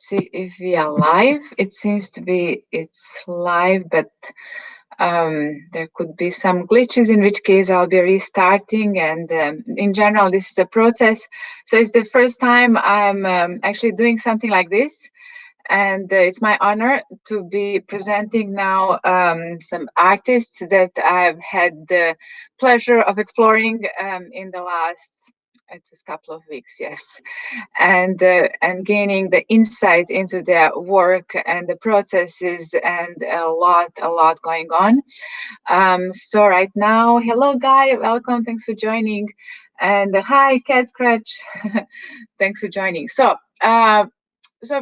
see if we are live. It seems to be it's live, but there could be some glitches, in which case I'll be restarting. And in general, this is a process. So it's the first time I'm actually doing something like this. And it's my honor to be presenting now some artists that I've had the pleasure of exploring in the last just couple of weeks, yes, and gaining the insight into their work and the processes, and a lot going on. So right now, hello Guy, welcome, thanks for joining, and hi Cat Scratch, thanks for joining. So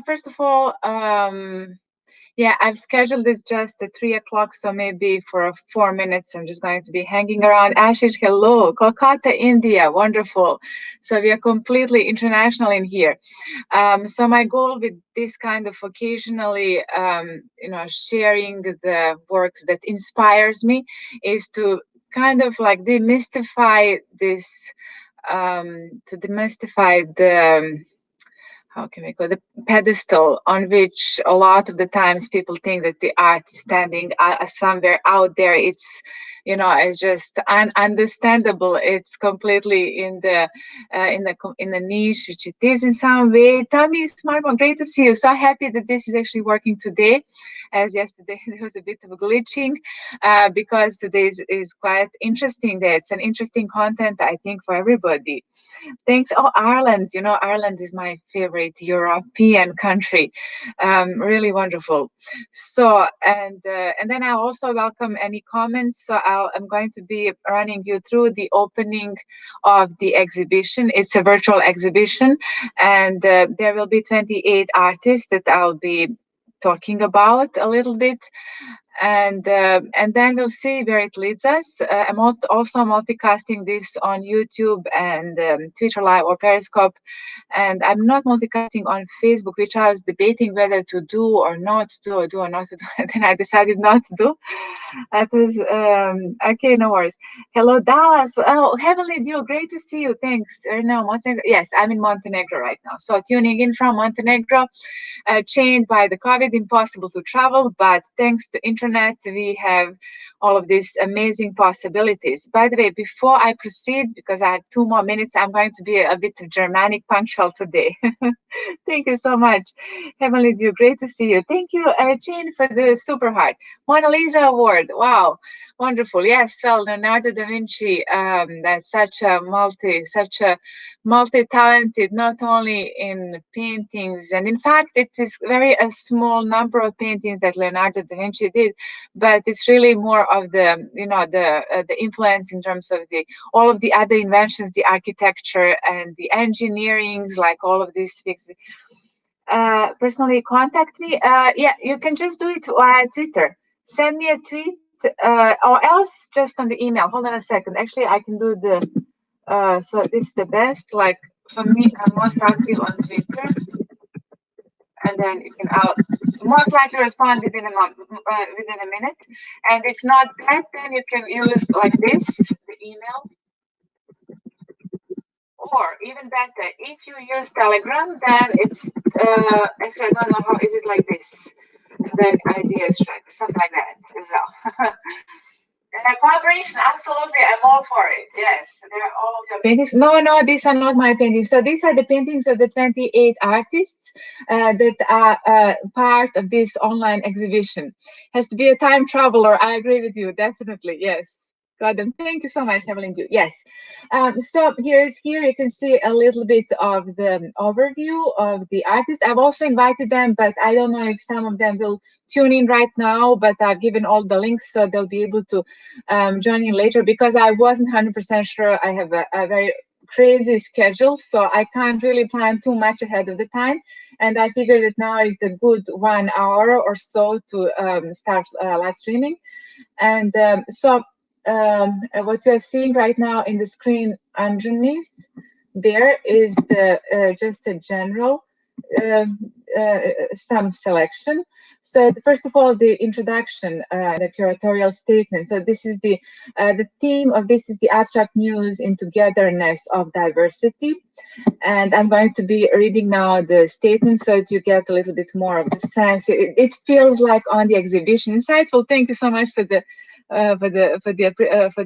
first of all, yeah, I've scheduled it just at 3 o'clock, so maybe for 4 minutes I'm just going to be hanging around. Ashish, hello, Kolkata, India, wonderful. So we are completely international in here. So my goal with this kind of occasionally, sharing the works that inspires me is to kind of like demystify this, to demystify the how can we call it, the pedestal on which a lot of the times people think that the art is standing somewhere out there. It's, it's just ununderstandable. It's completely in the niche, which it is in some way. Tommy Smartphone, great to see you. So happy that this is actually working today, as yesterday there was a bit of a glitching, because today is quite interesting day. It's an interesting content, I think, for everybody. Thanks. Oh, Ireland. Ireland is my favorite European country. Really wonderful. So, and then I also welcome any comments. So I'm going to be running you through the opening of the exhibition. It's a virtual exhibition, and there will be 28 artists that I'll be talking about a little bit. And then we'll see where it leads us. I'm also multicasting this on YouTube and Twitter Live or Periscope, and I'm not multicasting on Facebook, which I was debating whether to do or not to do, or do or not to do. And then I decided not to do. That was okay. No worries. Hello, Dallas. Oh, Heavenly Dew, great to see you. Thanks. No, Montenegro. Yes, I'm in Montenegro right now. So tuning in from Montenegro. Chained by the COVID, impossible to travel, but thanks to internet, we have all of these amazing possibilities. By the way, before I proceed, because I have 2 more minutes, I'm going to be a bit of Germanic punctual today. Thank you so much. Heavenly Dew, great to see you. Thank you, Jane, for the super heart. Mona Lisa Award, wow, wonderful. Yes, well, Leonardo da Vinci, that's such a multi-talented, not only in paintings, and in fact, it is a small number of paintings that Leonardo da Vinci did, but it's really more of the, the influence in terms of all of the other inventions, the architecture and the engineerings, like all of these things. Personally contact me. Yeah, you can just do it via Twitter. Send me a tweet, or else just on the email. Hold on a second. Actually, I can do the. So this is the best. Like for me, I'm most active on Twitter, and then I'll most likely respond within a minute. And if not that, then you can use like this, the email. Or even better, if you use Telegram, then it's actually I don't know how is it like this. And then ideas track, something like that as well. Collaboration, absolutely, I'm all for it. Yes, they're all of your paintings. No, these are not my paintings. So these are the paintings of the 28 artists that are part of this online exhibition. Has to be a time traveler. I agree with you, definitely. Yes. Got them. Thank you so much, Evelyn. Yes. So here you can see a little bit of the overview of the artists. I've also invited them, but I don't know if some of them will tune in right now, but I've given all the links so they'll be able to join in later, because I wasn't 100% sure. I have a very crazy schedule, so I can't really plan too much ahead of the time. And I figured that now is the good 1 hour or so to start live streaming. And what you're seeing right now in the screen underneath there is the just a general some selection. So first of all, the introduction, the curatorial statement. So this is the theme of this is the abstract muse in togetherness of diversity. And I'm going to be reading now the statement so that you get a little bit more of the sense. It feels like on the exhibition. Insightful. Thank you so much for the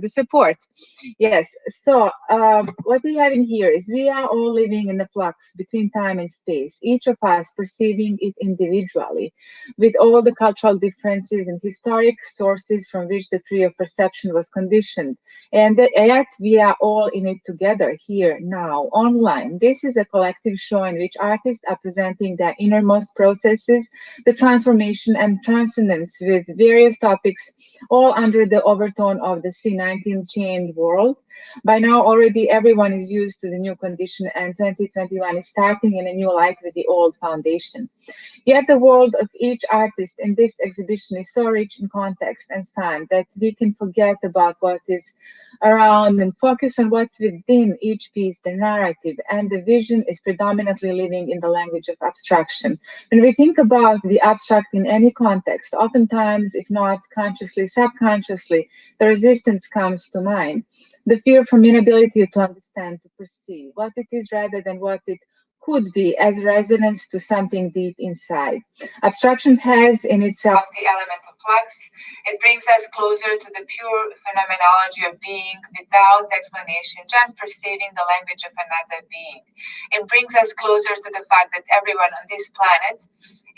support. Yes. So what we have in here is we are all living in the flux between time and space. Each of us perceiving it individually, with all the cultural differences and historic sources from which the tree of perception was conditioned. And yet we are all in it together here now online. This is a collective show in which artists are presenting their innermost processes, the transformation and transcendence with various topics, all under the overtone of the C19 chained world. By now, already everyone is used to the new condition, and 2021 is starting in a new light with the old foundation. Yet the world of each artist in this exhibition is so rich in context and span that we can forget about what is around and focus on what's within each piece. The narrative and the vision is predominantly living in the language of abstraction. When we think about the abstract in any context, oftentimes, if not consciously, subconsciously, the resistance comes to mind. The fear from inability to understand, to perceive what it is rather than what it could be as resonance to something deep inside. Abstraction has in itself the element of flux. It brings us closer to the pure phenomenology of being without explanation, just perceiving the language of another being. It brings us closer to the fact that everyone on this planet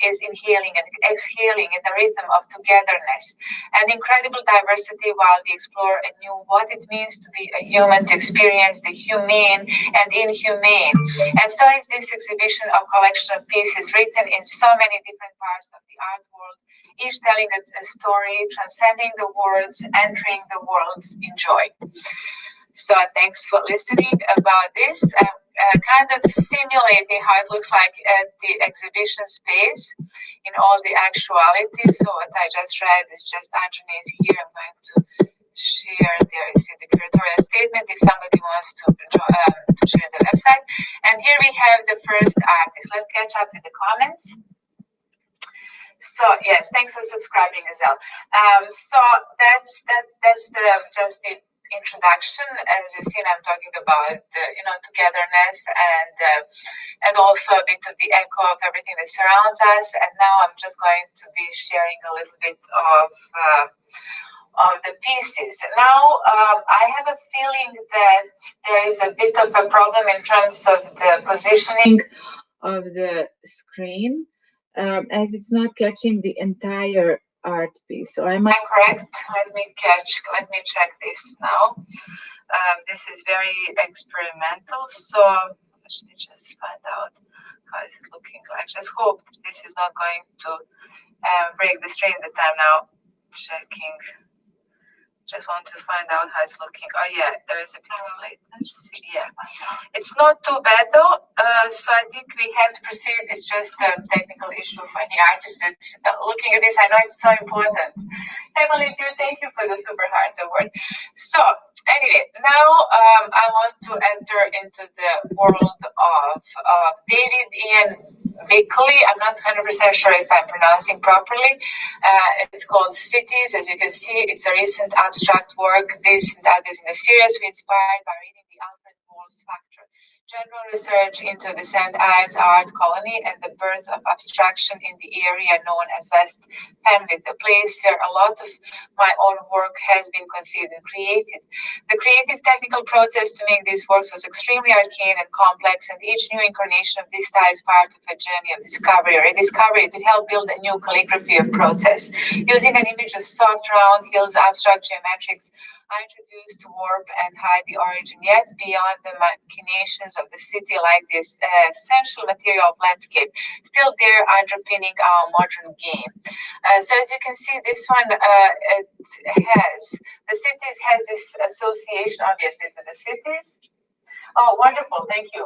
is inhaling and exhaling in the rhythm of togetherness and incredible diversity while we explore anew what it means to be a human, to experience the humane and inhumane. And so is this exhibition of collection of pieces written in so many different parts of the art world, each telling a story, transcending the words, entering the worlds in joy. So thanks for listening about this. Kind of simulating how it looks like at the exhibition space in all the actuality. So what I just read is just underneath here. I'm going to share there. You see the curatorial statement if somebody wants to share the website. And here we have the first artist. Let's catch up with the comments. So yes, thanks for subscribing as well. So that's just the introduction. As you've seen, I'm talking about the togetherness and also a bit of the echo of everything that surrounds us. And now I'm just going to be sharing a little bit of the pieces. Now I have a feeling that there is a bit of a problem in terms of the positioning of the screen, as it's not catching the entire art piece. So am I correct? Let me check this now. This is very experimental, so let me just find out how is it looking like. Just hope this is not going to break the stream that I'm now checking. Just want to find out how it's looking. Oh yeah, there is a bit of latency. Yeah, it's not too bad though. So I think we have to proceed. It's just a technical issue for any artist that's looking at this. I know it's so important. Emily, thank you for the super hard award. So anyway, now I want to enter into the world of David Ian Bickley. I'm not 100% sure if I'm pronouncing properly. It's called Cities. As you can see, it's a recent abstract work. This and that is in a series we inspired by reading the Alfred Boles Factor. General research into the St. Ives art colony and the birth of abstraction in the area known as West Penwith, a place where a lot of my own work has been conceived and created. The creative technical process to make these works was extremely arcane and complex, and each new incarnation of this style is part of a journey of discovery or rediscovery to help build a new calligraphy of process. Using an image of soft, round hills, abstract geometrics, I introduced to warp and hide the origin yet beyond the machinations of the city, like this essential material of landscape, still there underpinning our modern game. So as you can see, this one, the cities has this association, obviously, to the cities. Oh, wonderful, thank you.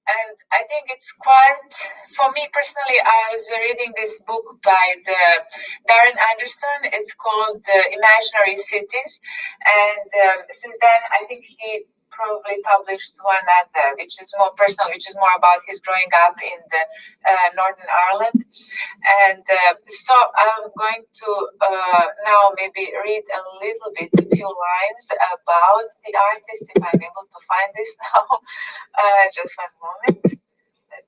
And I think it's quite, for me personally, I was reading this book by Darren Anderson. It's called The Imaginary Cities. And since then, I think he probably published one other, which is more personal, which is more about his growing up in the Northern Ireland. And so I'm going to now maybe read a little bit, a few lines about the artist, if I'm able to find this now. Just one moment.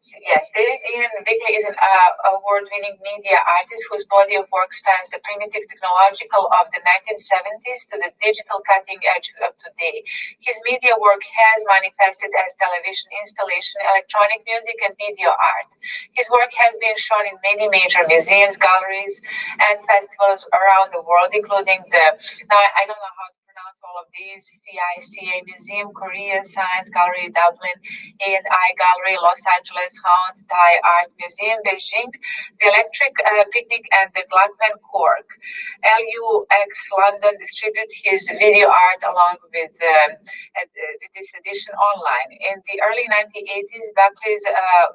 Yes, David Ian Bickley is an award-winning media artist whose body of work spans the primitive technological of the 1970s to the digital cutting edge of today. His media work has manifested as television installation, electronic music, and video art. His work has been shown in many major museums, galleries, and festivals around the world, including the, now I don't know how to pronounce all of these, CICA Museum, Korea, Science Gallery, Dublin, A&I Gallery, Los Angeles, Hound, Thai Art Museum, Beijing, the Electric Picnic, and the Gluckman Cork. LUX London distribute his video art along with this edition online. In the early 1980s, Buckley's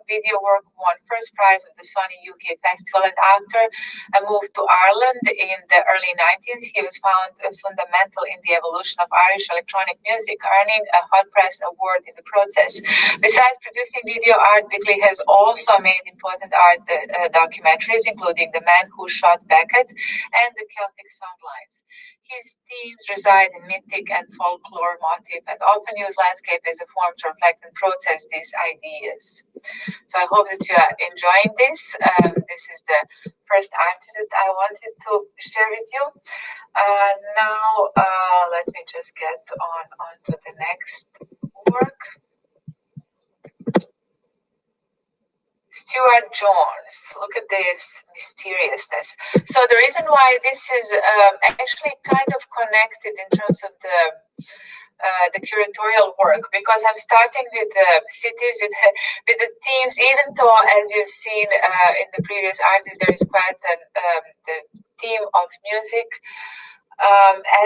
video work won first prize of the Sony UK Festival, and after a move to Ireland in the early 90s, he was found fundamental in the evolution of Irish electronic music, earning a Hot Press Award in the process. Besides producing video art, Bickley has also made important art documentaries, including The Man Who Shot Beckett and the Celtic Songlines. His themes reside in mythic and folklore motif and often use landscape as a form to reflect and process these ideas. So I hope that you are enjoying this. This is the first artist that I wanted to share with you. Now, let me just get on to the next work. Stuart Jones, look at this mysteriousness. So the reason why this is actually kind of connected in terms of the curatorial work, because I'm starting with the cities, with the themes, even though, as you've seen in the previous artists, there is quite the theme of music,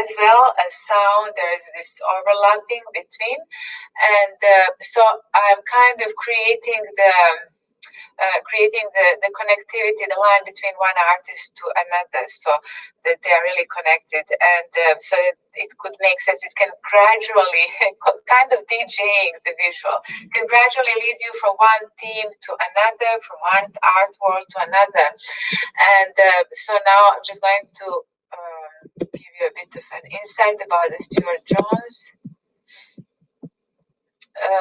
as well as sound. There is this overlapping between, and so I'm kind of creating the connectivity, the line between one artist to another, so that they are really connected, and so it could make sense. It can gradually, kind of DJing the visual, can gradually lead you from one theme to another, from one art world to another. And so now I'm just going to give you a bit of an insight about the Stuart Jones.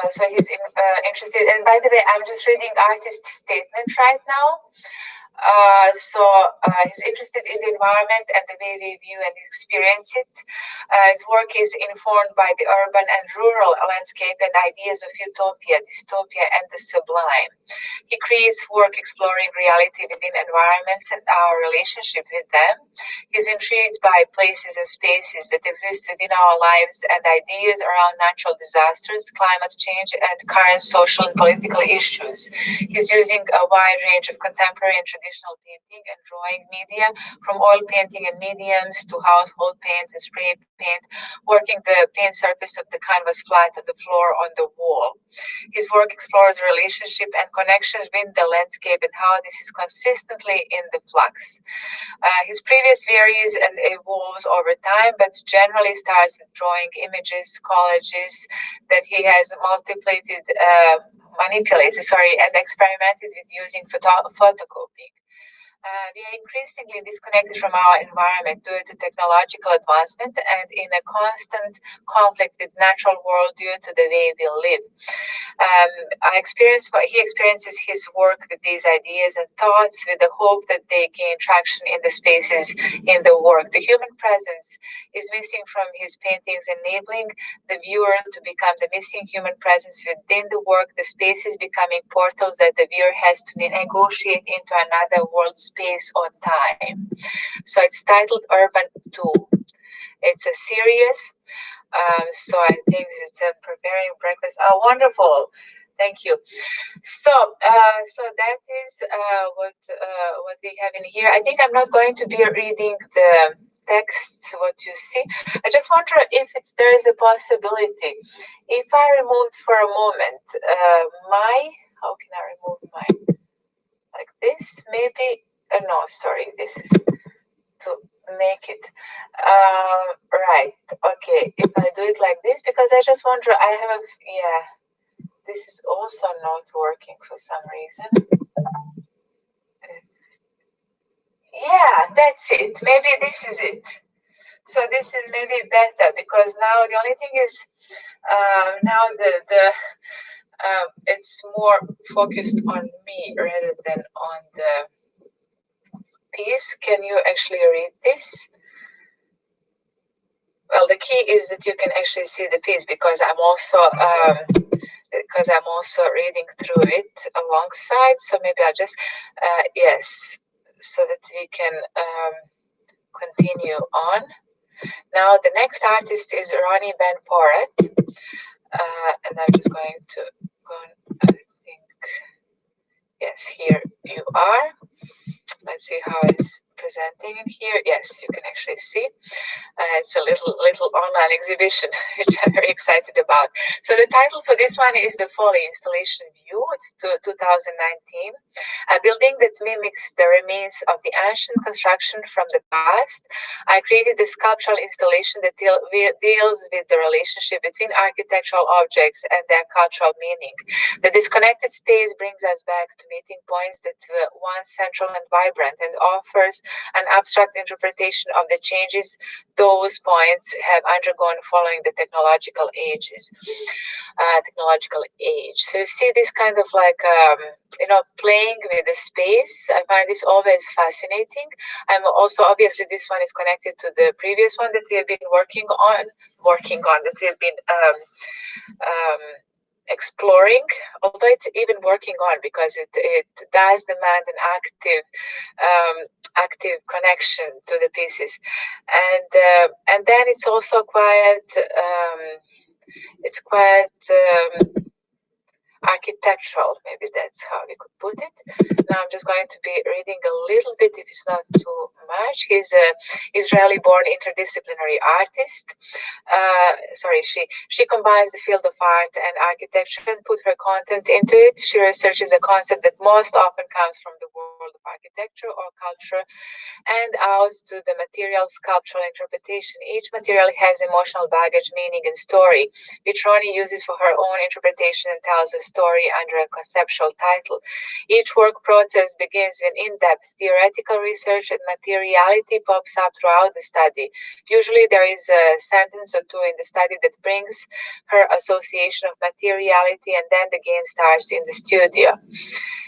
So he's interested, and by the way, I'm just reading artist statement right now. He's interested in the environment and the way we view and experience it. His work is informed by the urban and rural landscape and ideas of utopia, dystopia, and the sublime. He creates work exploring reality within environments and our relationship with them. He's intrigued by places and spaces that exist within our lives and ideas around natural disasters, climate change, and current social and political issues. He's using a wide range of contemporary and traditional painting and drawing media, from oil painting and mediums to household paint and spray paint, working the paint surface of the canvas flat on the floor, on the wall. His work explores the relationship and connections with the landscape and how this is consistently in the flux. His previous varies and evolves over time, but generally starts with drawing images, collages that he has manipulated and experimented with using photocopying. We are increasingly disconnected from our environment due to technological advancement and in a constant conflict with natural world due to the way we live. He experiences his work with these ideas and thoughts with the hope that they gain traction in the spaces in the work. The human presence is missing from his paintings, enabling the viewer to become the missing human presence within the work. The spaces becoming portals that the viewer has to negotiate into another world, space, or time. So it's titled Urban 2. It's a series. So I think it's a preparing breakfast. Oh, wonderful. Thank you. So that is what we have in here. I think I'm not going to be reading the text, what you see. I just wonder if there is a possibility. If I removed for a moment how can I remove like this? Maybe, no, sorry, this is make it. Right, okay, if I do it like this, because I just wonder, I have, yeah, this is also not working for some reason. Yeah, that's it. Maybe this is it. So this is maybe better, because now the only thing is now it's more focused on me rather than on the piece. Can you actually read this? Well, the key is that you can actually see the piece, because I'm also reading through it alongside. So maybe I'll just yes, so that we can continue on. Now the next artist is Ronnie Ben Porret, and I'm just going to go on, I think, yes, here you are. Let's see how it's presenting in here. Yes, you can actually see. It's a little online exhibition, which I'm very excited about. So the title for this one is The Folly Installation View. It's 2019. A building that mimics the remains of the ancient construction from the past. I created a sculptural installation that deals with the relationship between architectural objects and their cultural meaning. The disconnected space brings us back to meeting points that were once central and vibrant, and offers an abstract interpretation of the changes those points have undergone following the technological age. So you see this kind of like playing with the space. I find this always fascinating. I'm also, obviously this one is connected to the previous one that we have been working on that we have been exploring, although it's even working on, because it does demand an active connection to the pieces, and then it's also quite architectural, maybe that's how we could put it. Now I'm just going to be reading a little bit, if it's not too much. He's an Israeli-born interdisciplinary artist. She combines the field of art and architecture and put her content into it. She researches a concept that most often comes from the world of architecture or culture and out to the material sculptural interpretation. Each material has emotional baggage, meaning, and story, which Ronnie uses for her own interpretation and tells a story under a conceptual title. Each work process begins with in-depth theoretical research, and materiality pops up throughout the study. Usually there is a sentence or two in the study that brings her association of materiality, and then the game starts in the studio.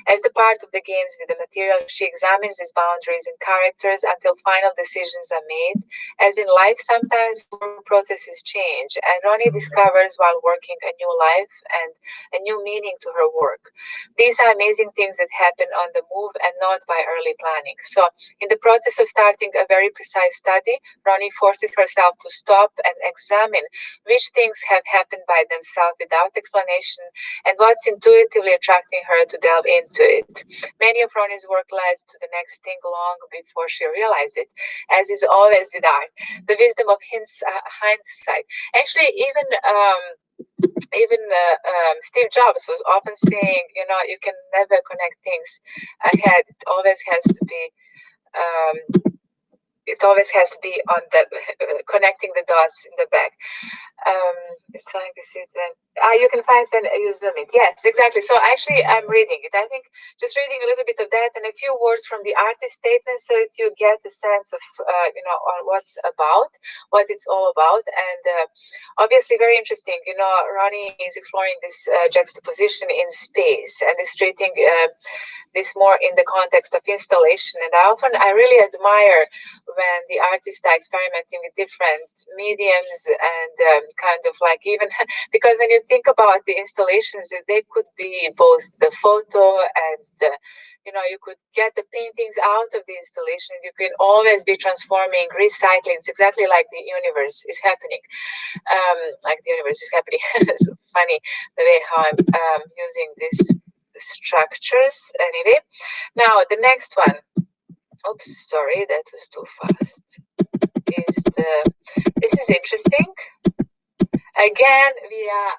As the part of the games with the material, she examines its boundaries and characters until final decisions are made. As in life, sometimes work processes change, and Ronnie discovers while working a new life and a new meaning to her work. These are amazing things that happen on the move and not by early planning. So, in the process of starting a very precise study, Ronnie forces herself to stop and examine which things have happened by themselves without explanation and what's intuitively attracting her to delve into it. Many of Ronnie's work led to the next thing long before she realized it, as is always with art. The wisdom of hindsight. Actually, even Steve Jobs was often saying, you can never connect things ahead. It always has to be on the connecting the dots in the back. It's like this is you can find when you zoom it. Yes, exactly. So actually I'm reading it. I think just reading a little bit of that and a few words from the artist statement, so that you get the sense of on what it's all about. And obviously very interesting. Ronnie is exploring this juxtaposition in space and is treating this more in the context of installation. And I really admire when the artists are experimenting with different mediums and kind of like even because when you think about the installations, they could be both the photo and you could get the paintings out of the installation. You can always be transforming, recycling. It's exactly like the universe is happening. It's funny the way how I'm using these structures. Anyway, now the next one. Oops, sorry, that was too fast. This is interesting. Again, we are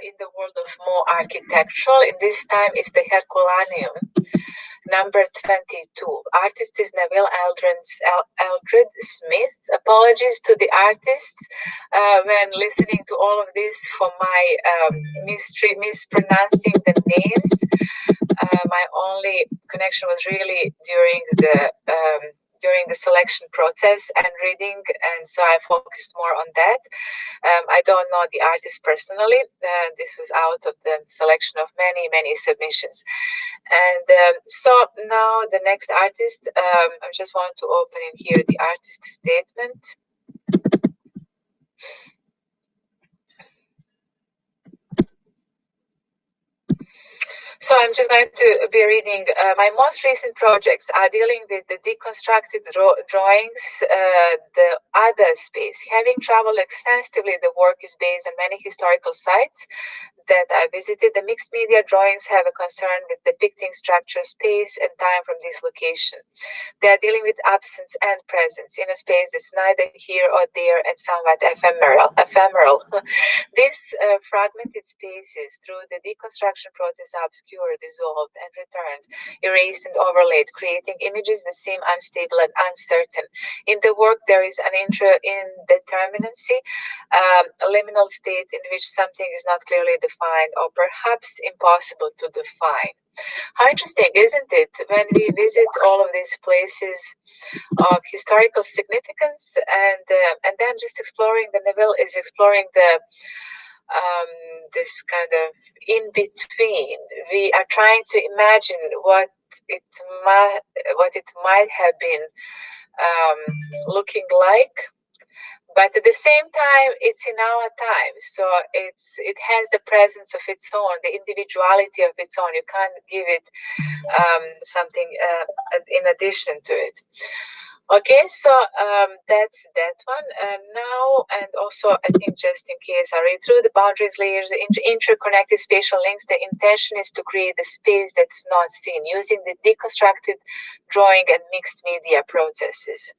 in the world of more architectural, and this time it's the Herculaneum. number 22. Artist is Neville Eldred Smith. Apologies to the artists when listening to all of this for my mispronouncing the names. My only connection was really during the selection process and reading, and so I focused more on that. I don't know the artist personally. This was out of the selection of many submissions. And so now the next artist, I just want to open in here the artist statement. So I'm just going to be reading. My most recent projects are dealing with the deconstructed drawings, the other space. Having traveled extensively, the work is based on many historical sites that I visited. The mixed media drawings have a concern with depicting structure, space, and time from this location. They are dealing with absence and presence in a space that's neither here or there and somewhat ephemeral. These fragmented spaces through the deconstruction process are obscured, dissolved, and returned, erased and overlaid, creating images that seem unstable and uncertain. In the work, there is an indeterminacy, a liminal state in which something is not clearly defined or perhaps impossible to define. How interesting, isn't it, when we visit all of these places of historical significance, and then just exploring, the Neville is exploring the this kind of in between. We are trying to imagine what it might have been looking like. But at the same time, it's in our time, so it has the presence of its own, the individuality of its own. You can't give it something in addition to it. Okay, so that's that one. Now, and also, I think just in case I read through the boundaries, layers, the interconnected spatial links, the intention is to create the space that's not seen using the deconstructed drawing and mixed media processes.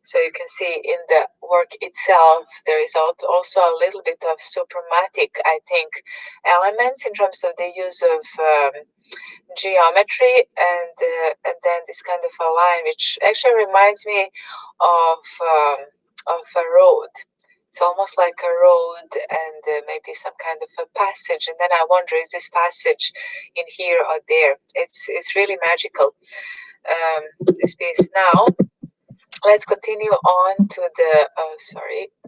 So you can see in the work itself, there is also a little bit of suprematic, I think, elements in terms of the use of geometry, and then this kind of a line, which actually reminds me of a road. It's almost like a road and maybe some kind of a passage. And then I wonder, is this passage in here or there? It's really magical, this piece. Now, let's continue on to the,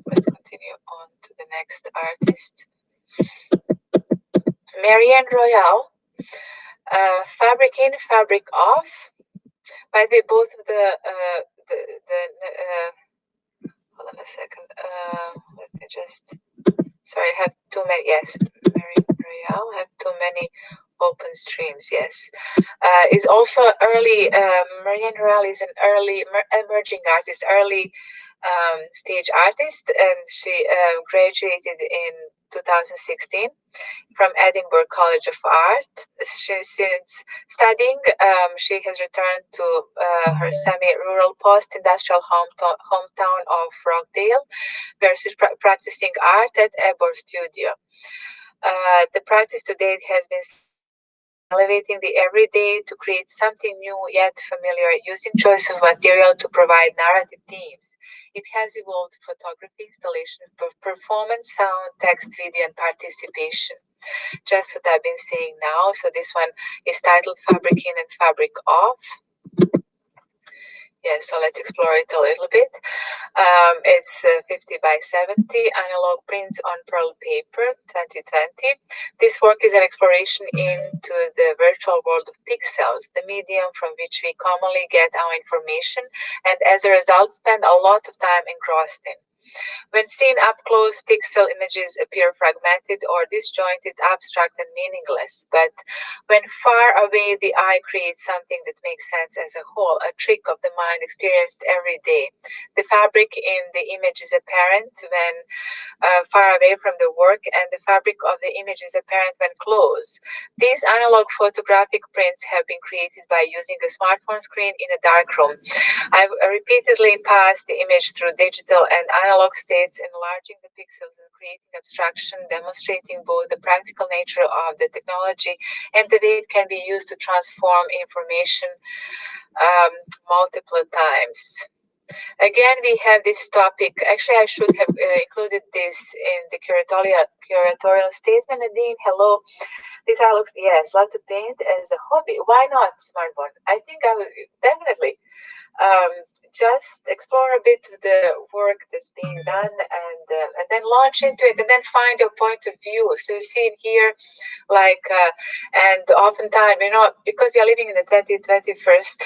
let's continue on to the next artist. Marianne Royale, fabric in, fabric off. By the way, both of hold on a second, let me just, sorry, I have too many, yes, Marianne Royale, I have too many open streams, yes. Is also early, Marianne Royale is an early emerging artist, early stage artist, and she graduated in 2016 from Edinburgh College of Art. Since studying, she has returned to her semi-rural post-industrial hometown of Rockdale, where she's practicing art at Ebor Studio. The practice to date has been elevating the everyday to create something new yet familiar, using choice of material to provide narrative themes. It has evolved photography, installation, performance, sound, text, video, and participation. Just what I've been saying now. So this one is titled Fabric In and Fabric Off. Yeah, so let's explore it a little bit. It's 50 by 70 analog prints on pearl paper, 2020. This work is an exploration into the virtual world of pixels, the medium from which we commonly get our information, and as a result spend a lot of time engrossed in. When seen up close, pixel images appear fragmented or disjointed, abstract, and meaningless. But when far away, the eye creates something that makes sense as a whole, a trick of the mind experienced every day. The fabric in the image is apparent when far away from the work, and the fabric of the image is apparent when close. These analog photographic prints have been created by using a smartphone screen in a dark room. I've repeatedly passed the image through digital and analog analog states, enlarging the pixels and creating abstraction, demonstrating both the practical nature of the technology and the way it can be used to transform information multiple times. Again, we have this topic. Actually, I should have included this in the curatorial statement. Nadine, hello. These are looks, yes, love to paint as a hobby. Why not, Smartphone? I think I would definitely just explore a bit of the work that's being done and then launch into it and then find your point of view. So you see in here, like, and oftentimes, you know, because we are living in the 21st,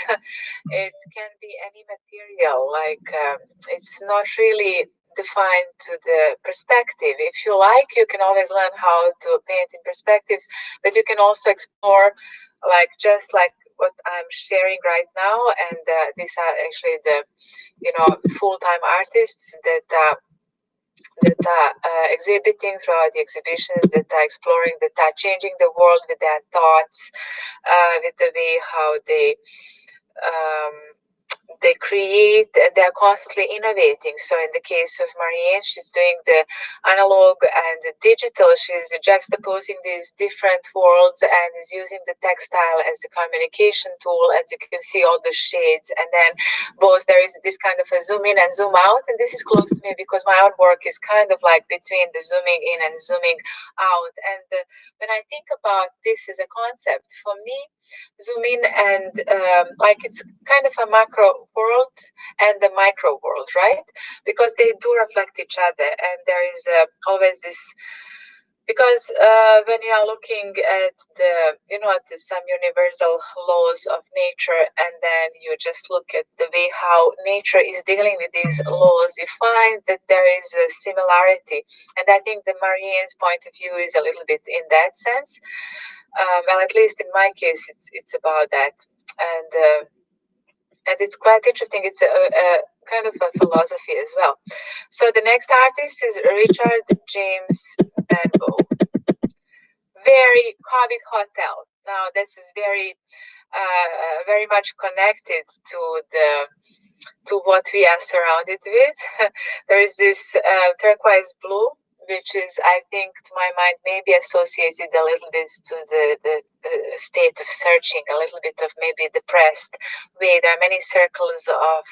it can be any material, like it's not really defined to the perspective. If you like, you can always learn how to paint in perspectives, but you can also explore, like, just like what I'm sharing right now, and these are actually the, you know, full-time artists that are exhibiting throughout the exhibitions, that are exploring, that are changing the world with their thoughts, with the way how they create, and they're constantly innovating. So in the case of Marianne, she's doing the analog and the digital. She's juxtaposing these different worlds and is using the textile as the communication tool. As you can see, all the shades, and then both there is this kind of a zoom in and zoom out. And this is close to me because my own work is kind of like between the zooming in and zooming out. And when I think about this as a concept, for me, zoom in and like it's kind of a macro world and the micro world, right? Because they do reflect each other, and there is always this, because when you are looking at the, you know, at some universal laws of nature, and then you just look at the way how nature is dealing with these laws, you find that there is a similarity. And I think the Marianne's point of view is a little bit in that sense. Well, at least in my case, it's about that, and it's quite interesting. It's a kind of a philosophy as well. So the next artist is Richard James Benbow. Very COVID hotel. Now this is very, very much connected to what we are surrounded with. There is this turquoise blue, which is, I think, to my mind, maybe associated a little bit to the state of searching, a little bit of maybe depressed way. There are many circles of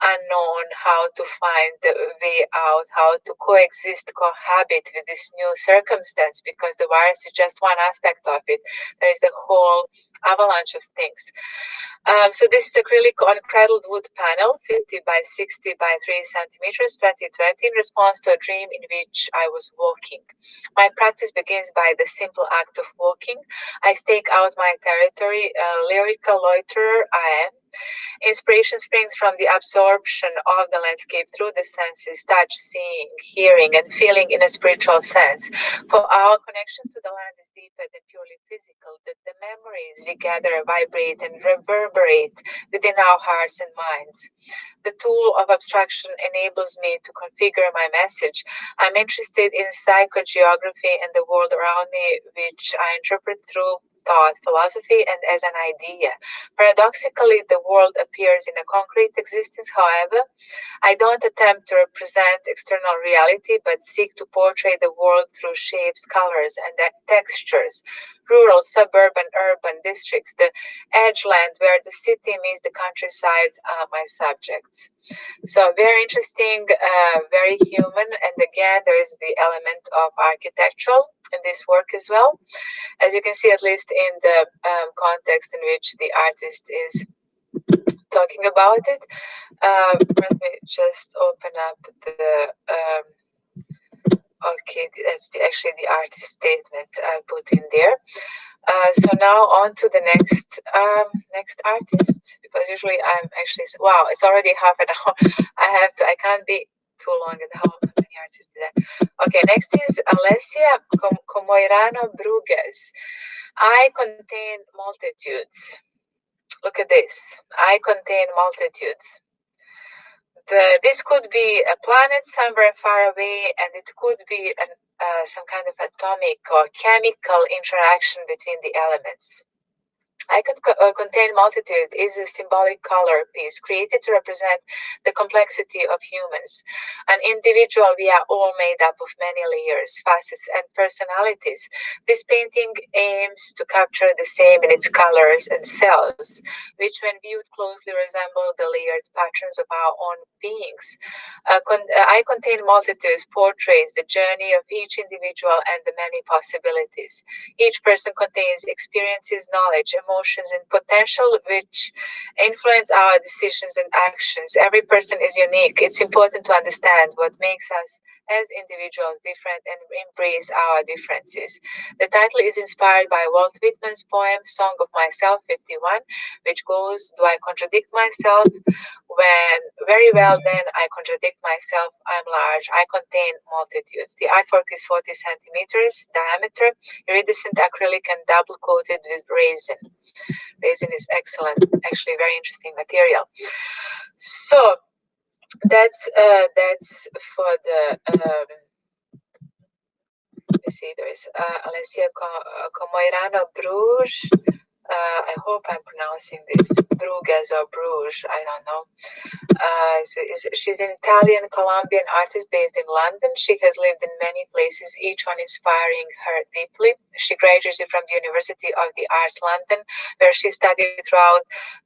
unknown, how to find the way out, how to coexist, cohabit with this new circumstance, because the virus is just one aspect of it. There is a whole avalanche of things. So this is acrylic on cradled wood panel, 50 by 60 by 3 centimeters, 2020, in response to a dream in which I was walking. My practice begins by the simple act of walking. I stake out my territory, lyrical loiterer I am. Inspiration springs from the absorption of the landscape through the senses, touch, seeing, hearing, and feeling in a spiritual sense. For our connection to the land is deeper than purely physical, that the memories we gather vibrate and reverberate within our hearts and minds. The tool of abstraction enables me to configure my message. I'm interested in psychogeography and the world around me, which I interpret through thought, philosophy, and as an idea. Paradoxically, the world appears in a concrete existence. However, I don't attempt to represent external reality, but seek to portray the world through shapes, colors, and textures. Rural, suburban, urban districts, the edgeland where the city meets the countrysides are my subjects. So very interesting, very human, and again there is the element of architectural in this work as well, as you can see, at least in the context in which the artist is talking about it. Let me just open up the okay, that's actually the artist statement I put in there. So now on to the next artist, because usually I'm actually, wow, it's already half an hour. I can't be too long. And how many artists did that? Okay, next is Alessia Comoirano Bruges. I contain multitudes. Look at this. I contain multitudes. This could be a planet somewhere far away, and it could be some kind of atomic or chemical interaction between the elements. I I contain multitude is a symbolic color piece created to represent the complexity of humans. An individual, we are all made up of many layers, facets, and personalities. This painting aims to capture the same in its colors and cells, which when viewed closely resemble the layered patterns of our own beings. I contain multitudes portrays the journey of each individual and the many possibilities. Each person contains experiences, knowledge, emotions, and potential which influence our decisions and actions. Every person is unique. It's important to understand what makes us as individuals different and embrace our differences. The title is inspired by Walt Whitman's poem Song of Myself 51, which goes, do I contradict myself? When very well then I contradict myself, I'm large, I contain multitudes. The artwork is 40 centimeters diameter, iridescent acrylic and double coated with resin. Resin is excellent, actually very interesting material. So that's for the let's see, there is Alessia Comoirano Bruges. I hope I'm pronouncing this Bruges or Bruges, I don't know. She's an Italian Colombian artist based in London. She has lived in many places, each one inspiring her deeply. She graduated from the University of the Arts London, where she studied throughout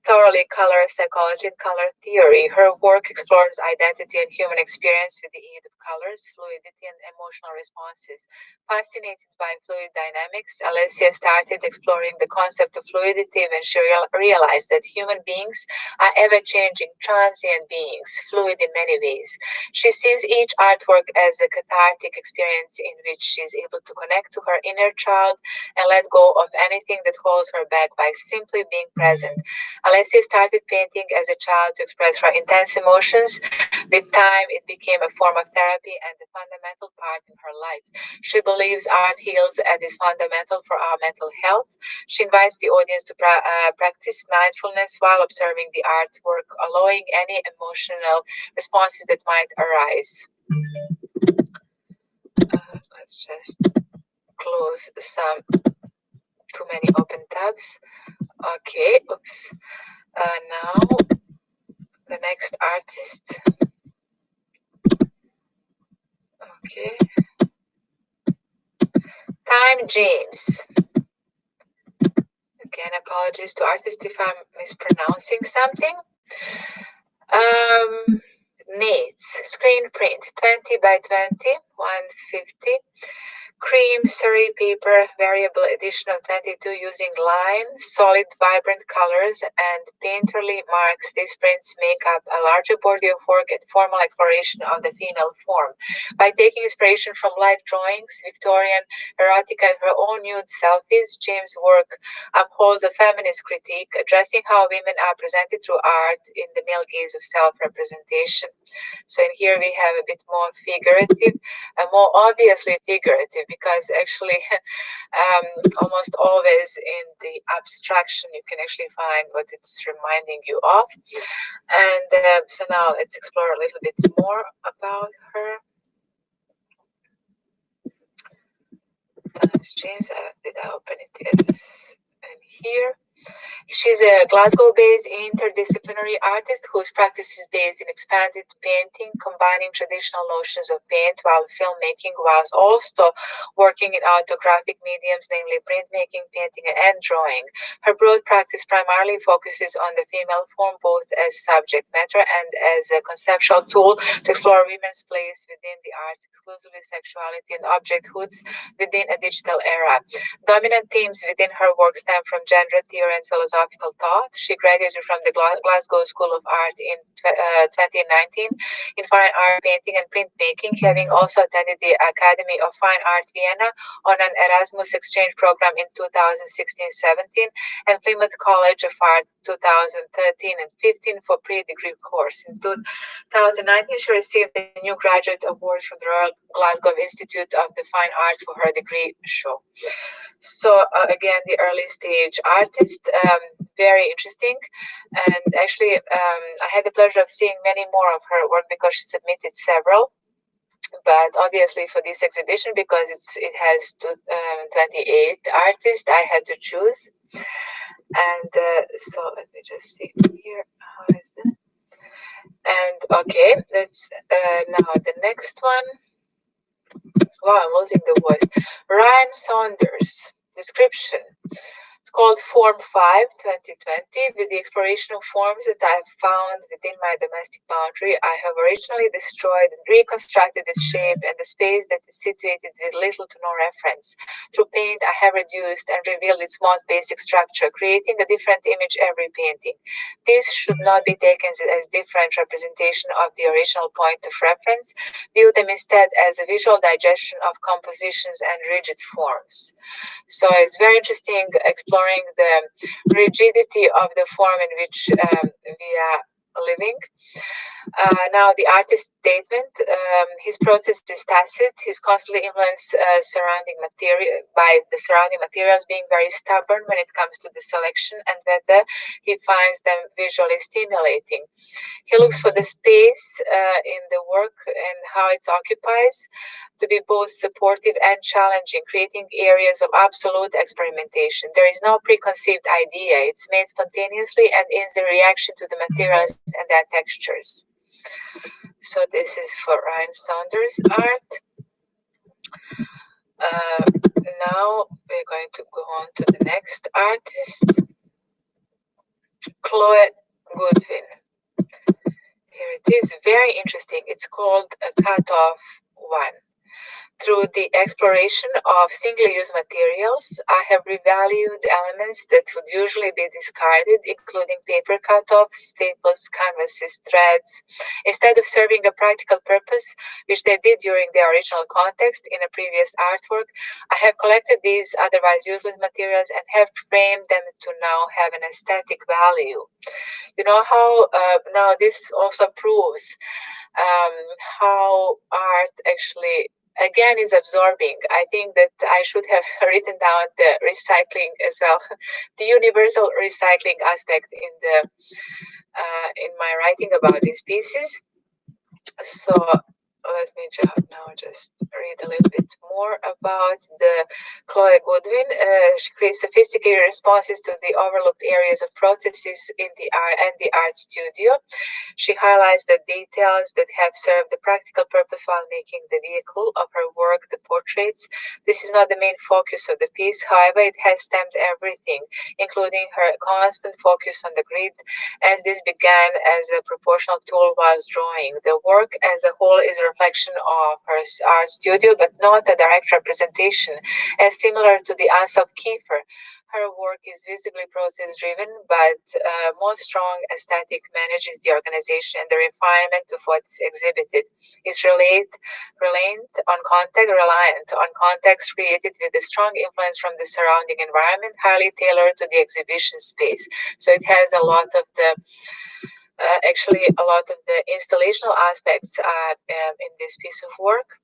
thoroughly color psychology and color theory. Her work explores identity and human experience with the aid of colors, fluidity, and emotional responses. Fascinated by fluid dynamics, Alessia started exploring the concept of fluidity when she realized that human beings are ever-changing, transient beings, fluid in many ways. She sees each artwork as a cathartic experience in which she is able to connect to her inner child and let go of anything that holds her back by simply being present. Alessia started painting as a child to express her intense emotions. With time, it became a form of therapy and a fundamental part in her life. She believes art heals and is fundamental for our mental health. She invites the audience to practice mindfulness while observing the artwork, allowing any emotional responses that might arise. Let's just close some too many open tabs. Okay, oops. Now the next artist. Okay. Time James. Again, apologies to artists if I'm mispronouncing something. Needs screen print 20 by 20, 150. Cream Surrey paper, variable edition of 22 using line, solid, vibrant colors, and painterly marks. These prints make up a larger body of work and formal exploration of the female form. By taking inspiration from life drawings, Victorian erotica, and her own nude selfies, James' work upholds a feminist critique, addressing how women are presented through art in the male gaze of self-representation. So in here we have a bit more figurative, more obviously figurative, because actually almost always in the abstraction you can actually find what it's reminding you of. And so now let's explore a little bit more about her. Times James, did I open it? Yes, and here. She's a Glasgow-based interdisciplinary artist whose practice is based in expanded painting, combining traditional notions of paint while filmmaking, whilst also working in autographic mediums, namely printmaking, painting, and drawing. Her broad practice primarily focuses on the female form, both as subject matter and as a conceptual tool to explore women's place within the arts, exclusively sexuality and objecthoods within a digital era. Dominant themes within her work stem from gender theory and philosophical thought. She graduated from the Glasgow School of Art in 2019 in fine art, painting, and printmaking, having also attended the Academy of Fine Art Vienna on an Erasmus exchange program in 2016-17 and Plymouth College of Art 2013 and 15 for pre-degree course. In 2019, she received the new graduate award from the Royal Glasgow Institute of the Fine Arts for her degree show. So again, the early stage artist, very interesting. And actually, I had the pleasure of seeing many more of her work because she submitted several. But obviously for this exhibition, because it has 28 artists, I had to choose. And so let me just see here. How is that? And okay, let's now the next one. Wow, I'm losing the voice. Ryan Saunders description. It's called Form 5 2020. With the exploration of forms that I have found within my domestic boundary, I have originally destroyed and reconstructed its shape and the space that is situated with little to no reference. Through paint, I have reduced and revealed its most basic structure, creating a different image every painting. This should not be taken as different representation of the original point of reference. View them instead as a visual digestion of compositions and rigid forms. So it's very interesting exploring the rigidity of the form in which we are living. Now the artist's statement, his process is tacit. He's constantly influenced by the surrounding materials, being very stubborn when it comes to the selection and whether he finds them visually stimulating. He looks for the space in the work and how it occupies to be both supportive and challenging, creating areas of absolute experimentation. There is no preconceived idea. It's made spontaneously and is the reaction to the materials and their textures. So this is for Ryan Saunders' art. Now we're going to go on to the next artist, Chloe Goodwin. Here it is, very interesting. It's called a Cutoff 1. Through the exploration of single-use materials, I have revalued elements that would usually be discarded, including paper cutoffs, staples, canvases, threads. Instead of serving a practical purpose, which they did during the original context in a previous artwork, I have collected these otherwise useless materials and have framed them to now have an aesthetic value. You know how now this also proves how art actually again is absorbing. I think that I should have written down the recycling as well, the universal recycling aspect in my writing about these pieces. So let me just read a little bit more about the Chloe Goodwin. She creates sophisticated responses to the overlooked areas of processes in the art studio. She highlights the details that have served the practical purpose while making the vehicle of her work, the portraits. This is not the main focus of the piece, however, it has stamped everything, including her constant focus on the grid, as this began as a proportional tool whilst drawing. The work as a whole is a reflection of her art studio, but not a direct representation, as similar to the Asaf Kiefer. Her work is visibly process-driven, but most strong aesthetic manages the organization and the refinement of what's exhibited. It's reliant on context created with a strong influence from the surrounding environment, highly tailored to the exhibition space. So it has a lot of the actually a lot of the installational aspects in this piece of work.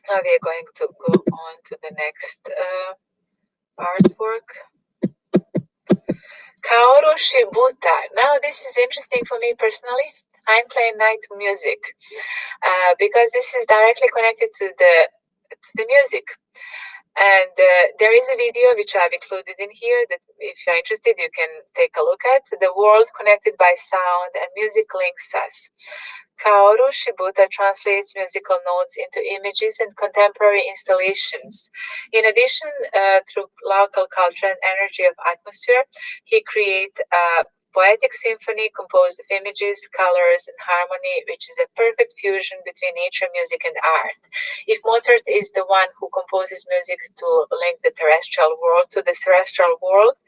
Now we are going to go on to the next artwork. Kaoru Shibuta. Now this is interesting for me personally. Einstein Night Music, because this is directly connected to the music. And there is a video which I've included in here that if you're interested, you can take a look at. The world connected by sound and music links us. Kaoru Shibuta translates musical notes into images and contemporary installations. In addition, through local culture and energy of atmosphere, he creates a poetic symphony composed of images, colors, and harmony, which is a perfect fusion between nature, music, and art. If Mozart is the one who composes music to link the terrestrial world to the celestial world,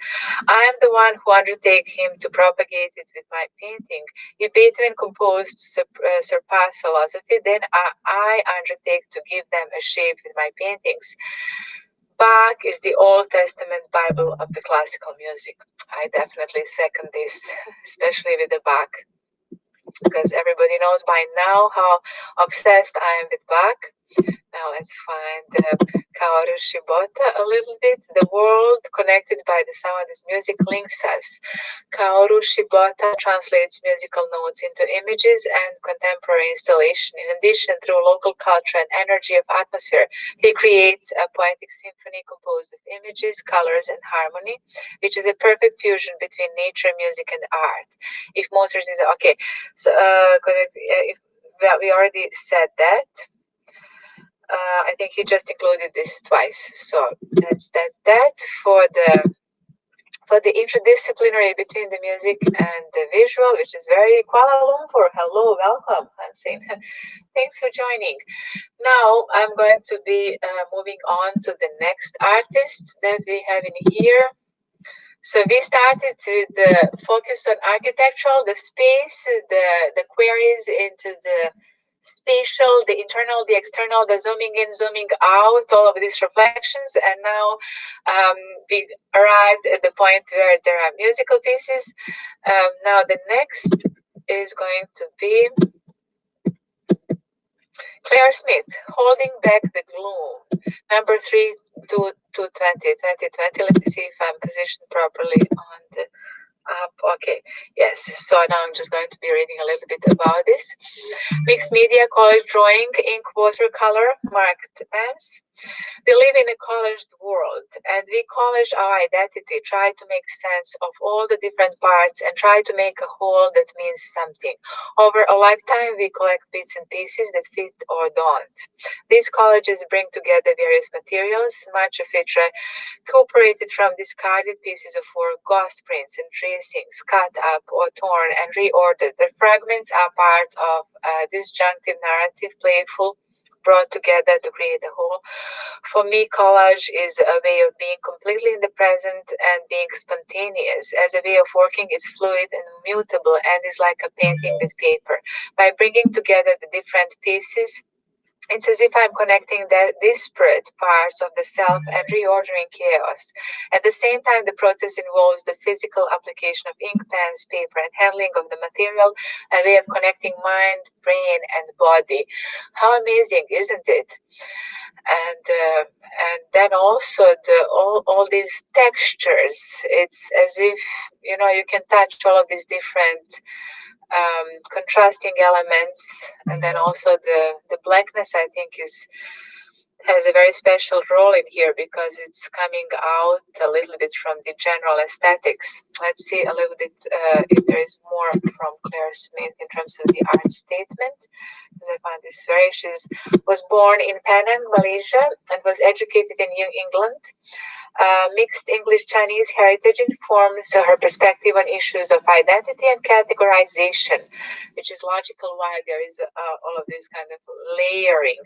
I am the one who undertake him to propagate it with my painting. If Beethoven composed to surpass philosophy, then I undertake to give them a shape with my paintings. Bach is the Old Testament Bible of the classical music. I definitely second this, especially with the Bach, because everybody knows by now how obsessed I am with Bach. Now let's find Kaoru Shibata a little bit. The world connected by the sound is music links us. Kaoru Shibata translates musical notes into images and contemporary installation. In addition, through local culture and energy of atmosphere, he creates a poetic symphony composed of images, colors, and harmony, which is a perfect fusion between nature, music, and art. If Mozart is okay, so if well, we already said that. I think he just included this twice. So that's that for the interdisciplinary between the music and the visual, which is very Kuala Lumpur. Hello, welcome, Hansin. Thanks for joining. Now I'm going to be moving on to the next artist that we have in here. So we started with the focus on architectural, the space, the queries into the spatial, the internal, the external, the zooming in, zooming out, all of these reflections. And now we arrived at the point where there are musical pieces. Now the next is going to be Claire Smith, Holding Back the Gloom, number 3 to 2020. Let me see if I'm positioned properly on the up. Okay, yes. So now I'm just going to be reading a little bit about this. Mixed media, college drawing, ink, watercolor, marked pens. We live in a collaged world, and we collage our identity, try to make sense of all the different parts and try to make a whole that means something. Over a lifetime, we collect bits and pieces that fit or don't. These collages bring together various materials, much of it recuperated from discarded pieces of work, ghost prints and tracings, cut up or torn and reordered. The fragments are part of a disjunctive narrative, playful, brought together to create a whole. For me, collage is a way of being completely in the present and being spontaneous. As a way of working, it's fluid and mutable and is like a painting with paper. By bringing together the different pieces, it's as if I'm connecting the disparate parts of the self and reordering chaos. At the same time, the process involves the physical application of ink, pens, paper, and handling of the material, a way of connecting mind, brain, and body. How amazing, isn't it? And then also all these textures. It's as if you can touch all of these different contrasting elements, and then also the blackness, I think, has a very special role in here because it's coming out a little bit from the general aesthetics. Let's see a little bit if there is more from Claire Smith in terms of the art statement, because I find this she was born in Penang, Malaysia, and was educated in New England. Mixed English-Chinese heritage informs her perspective on issues of identity and categorization, which is logical why there is all of this kind of layering.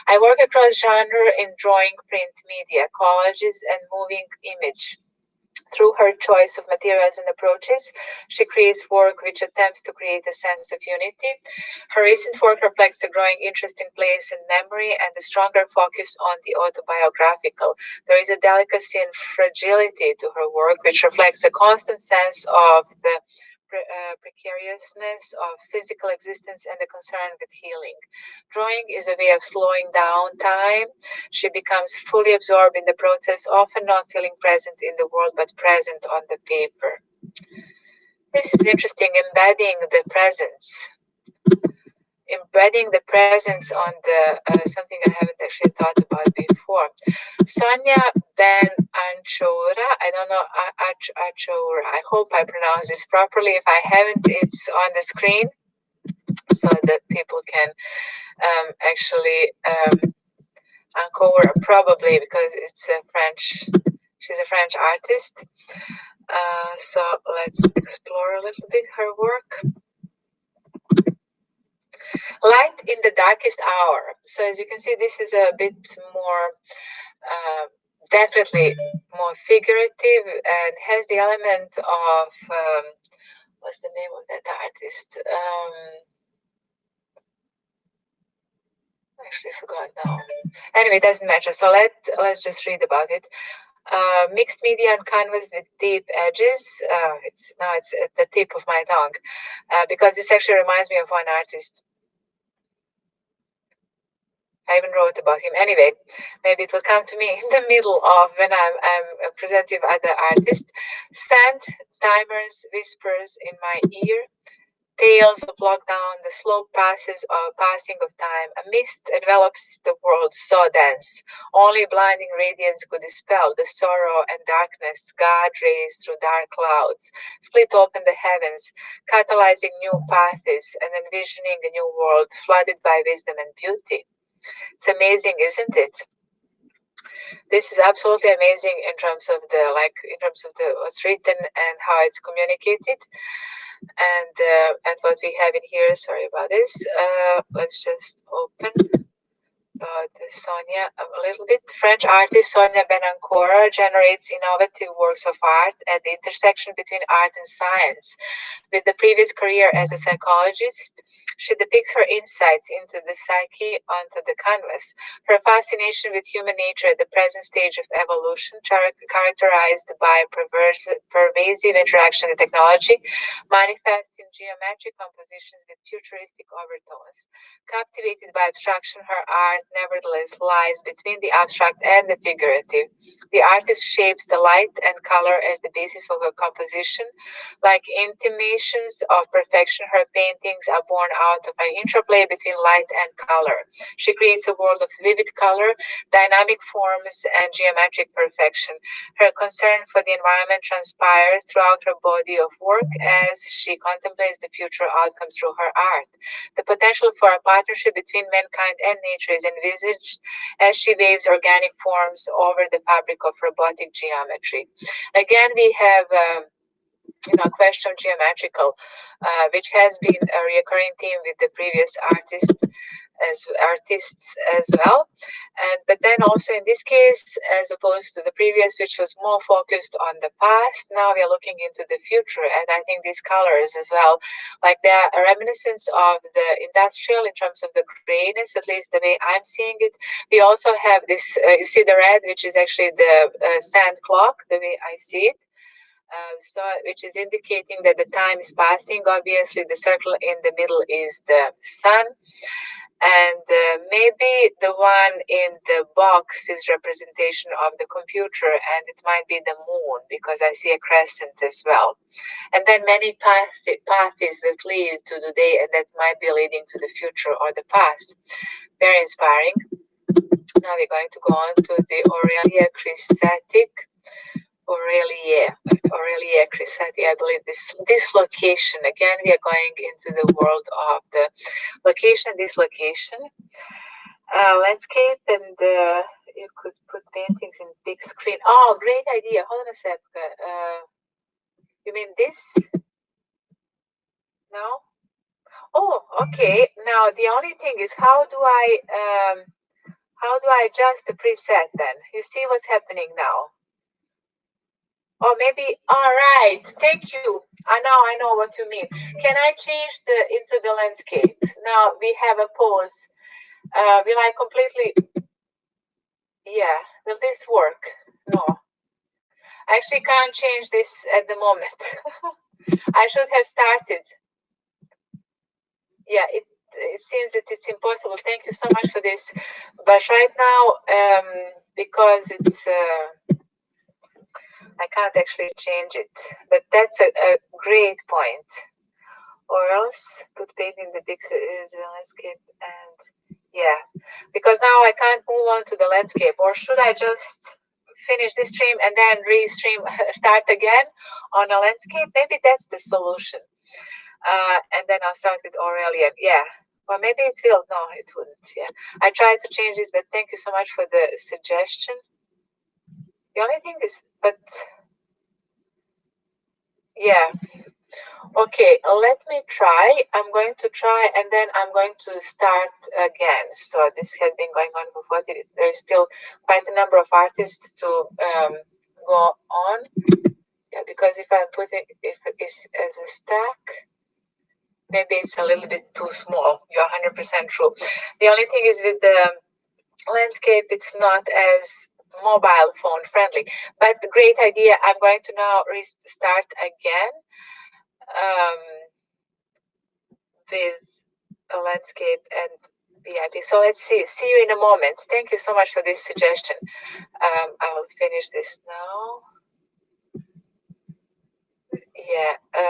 I work across genre in drawing, print media, collages, and moving image. Through her choice of materials and approaches, she creates work which attempts to create a sense of unity. Her recent work reflects the growing interest in place and memory and the stronger focus on the autobiographical. There is a delicacy and fragility to her work which reflects a constant sense of the precariousness of physical existence and the concern with healing. Drawing is a way of slowing down time. She becomes fully absorbed in the process, often not feeling present in the world, but present on the paper. This is interesting, embedding the presence. Embedding the presence on the something I haven't actually thought about before. Sonia Ben Anchora, I don't know, Anchora, I hope I pronounce this properly. If I haven't, it's on the screen so that people can actually uncover, probably because it's a French, she's a French artist. So let's explore a little bit her work. Light in the darkest hour. So as you can see, this is a bit more, definitely more figurative and has the element of, what's the name of that artist? Actually forgot now. Anyway, it doesn't matter. So let's just read about it. Mixed media on canvas with deep edges. It's at the tip of my tongue because this actually reminds me of one artist. I even wrote about him. Anyway, maybe it will come to me in the middle of when I'm presenting other artists. Sand, timers, whispers in my ear. Tales of lockdown, the slow passing of time. A mist envelops the world so dense. Only blinding radiance could dispel the sorrow and darkness God raised through dark clouds. Split open the heavens, catalyzing new paths and envisioning a new world flooded by wisdom and beauty. It's amazing, isn't it? This is absolutely amazing in terms of what's written and how it's communicated. And what we have in here, sorry about this, let's just open about Sonia a little bit. French artist Sonia Benancora generates innovative works of art at the intersection between art and science. With the previous career as a psychologist, she depicts her insights into the psyche onto the canvas. Her fascination with human nature at the present stage of evolution, characterized by pervasive interaction with technology, manifests in geometric compositions with futuristic overtones. Captivated by abstraction, her art nevertheless lies between the abstract and the figurative. The artist shapes the light and color as the basis for her composition. Like intimations of perfection, her paintings are born out of an interplay between light and color. She creates a world of vivid color, dynamic forms, and geometric perfection. Her concern for the environment transpires throughout her body of work as she contemplates the future outcomes through her art. The potential for a partnership between mankind and nature is envisaged as she waves organic forms over the fabric of robotic geometry. Again, we have question geometrical, which has been a recurring theme with the previous artists as well. But then also in this case, as opposed to the previous, which was more focused on the past, now we are looking into the future. And I think these colors as well, like they're a reminiscence of the industrial in terms of the grayness, at least the way I'm seeing it. We also have this, you see the red, which is actually the sand clock, the way I see it. Which is indicating that the time is passing. Obviously, the circle in the middle is the sun. And maybe the one in the box is representation of the computer, and it might be the moon, because I see a crescent as well. And then many paths that lead to the day, and that might be leading to the future or the past. Very inspiring. Now we're going to go on to the Aurelia Chrysatic. Aurelia Chrysatic, I believe this location. Again, we are going into the world of the location, this location. Landscape, and you could put paintings in big screen. Oh, great idea. Hold on a sec. You mean this? No? Oh, okay. Now, the only thing is, how do I adjust the preset then? You see what's happening now? Or maybe, all right, thank you. I know what you mean. Can I change into the landscape? Now we have a pause. Will I completely, yeah, will this work? No. I actually can't change this at the moment. I should have started. Yeah, it seems that it's impossible. Thank you so much for this. But right now, because it's, I can't actually change it, but that's a great point. Or else put paint in the big landscape, and yeah, because now I can't move on to the landscape. Or should I just finish this stream and then start again on a landscape? Maybe that's the solution. And then I'll start with Aurelia. Yeah. Or maybe it will. No, it wouldn't. Yeah. I tried to change this, but thank you so much for the suggestion. The only thing is, but yeah. Okay, let me try. I'm going to try, and then I'm going to start again. So this has been going on for 40. There is still quite a number of artists to go on. Yeah, because if I'm putting if it's as a stack, maybe it's a little bit too small. You're 100% true. The only thing is with the landscape, it's not as mobile phone friendly. But the great idea. I'm going to now restart again. With a landscape, and VIP. So let's see you in a moment. Thank you so much for this suggestion. I will finish this now. Yeah.